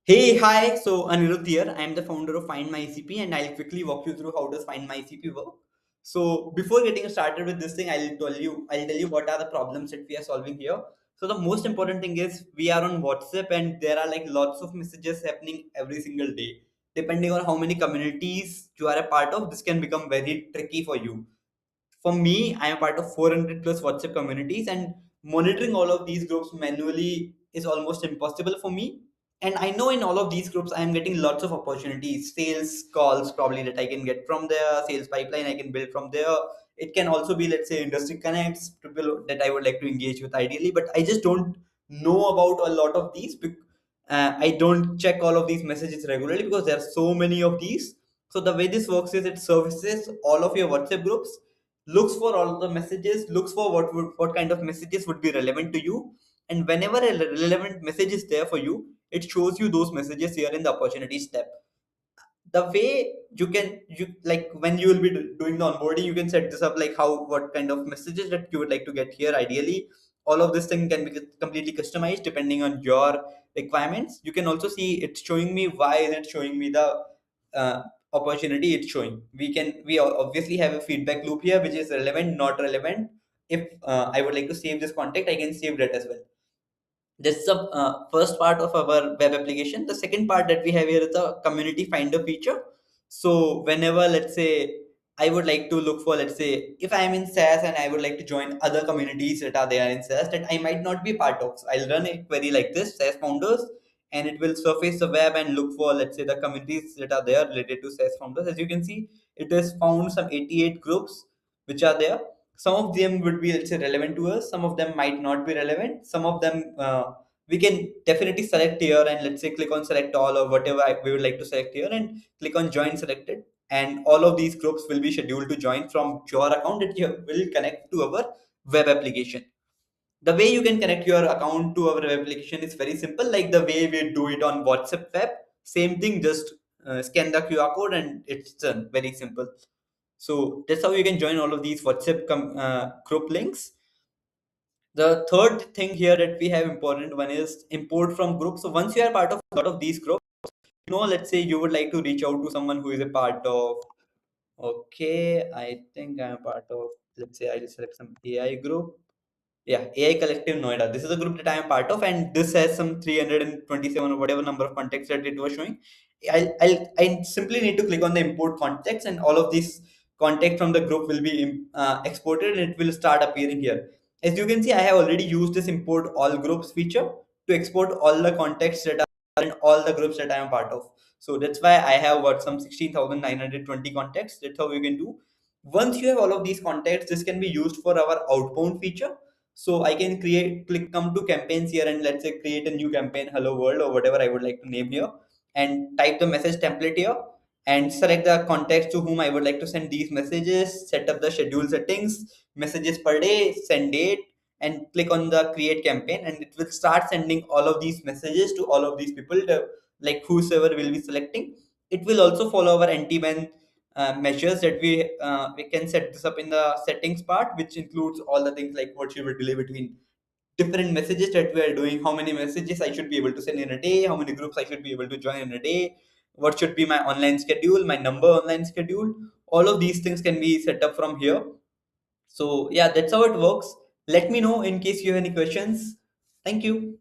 Hey, hi. So Anirudh here. I am the founder of FindMyICP, and I'll quickly walk you through how does FindMyICP work. So before getting started with this thing, I'll tell you what are the problems that we are solving here. So the most important thing is we are on WhatsApp, and there are like lots of messages happening every single day. Depending on how many communities you are a part of, this can become very tricky for you. For me, I am part of 400 plus WhatsApp communities, and monitoring all of these groups manually is almost impossible for me. And I know in all of these groups, I am getting lots of opportunities, sales calls probably that I can get from there, sales pipeline I can build from there. It can also be, let's say, industry connects, people that I would like to engage with ideally, but I just don't know about a lot of these. I don't check all of these messages regularly because there are so many of these. So the way this works is it services all of your WhatsApp groups, looks for all the messages, looks for what kind of messages would be relevant to you, and whenever a relevant message is there for you, it shows you those messages here in the opportunities tab. The way you like when you will be doing the onboarding, you can set this up like how what kind of messages that you would like to get here ideally. All of this thing can be completely customized depending on your requirements. You can also see it's showing me why is it showing me the uh, opportunity it's showing. We obviously have a feedback loop here, which is relevant, not relevant. If I would like to save this contact, I can save that as well. That's the first part of our web application. The second part that we have here is the community finder feature. So whenever, let's say, I would like to look for, let's say, if I am in SaaS and I would like to join other communities that are there in SaaS that I might not be part of, so I'll run a query like this, SaaS founders, and it will surface the web and look for, let's say, the communities that are there related to SaaS founders. As you can see, it has found some 88 groups which are there. Some of them would be, let's say, relevant to us, some of them might not be relevant, some of them we can definitely select here, and let's say click on select all or whatever we would like to select here, and click on join selected, and all of these groups will be scheduled to join from your account that you will connect to our web application. The way you can connect your account to our web application is very simple, like the way we do it on WhatsApp web. Same thing, just scan the QR code and it's done. Very simple. So that's how you can join all of these WhatsApp group links. The third thing here that we have important one is import from group. So once you are part of a lot of these groups, let's say you would like to reach out to someone who is a part of, okay, I think I'm a part of, let's say I'll select some AI group. Yeah, AI Collective Noida. This is a group that I am part of, and this has some 327 or whatever number of contacts that it was showing. I simply need to click on the import contacts, and all of these contacts from the group will be exported, and it will start appearing here. As you can see, I have already used this import all groups feature to export all the contacts that are in all the groups that I am part of. So that's why I have what some 16,920 contacts. That's how you can do. Once you have all of these contacts, this can be used for our outbound feature. So I can come to campaigns here, and let's say create a new campaign, hello world or whatever I would like to name here, and type the message template here, and select the contacts to whom I would like to send these messages, set up the schedule settings, messages per day, send date, and click on the create campaign, and it will start sending all of these messages to all of these people, like whosoever will be selecting. It will also follow our anti-ban measures that we can set this up in the settings part, which includes all the things like what should we delay between different messages that we are doing, how many messages I should be able to send in a day, how many groups I should be able to join in a day, what should be my online schedule, my number online schedule. All of these things can be set up from here. So yeah, that's how it works. Let me know in case you have any questions. Thank you.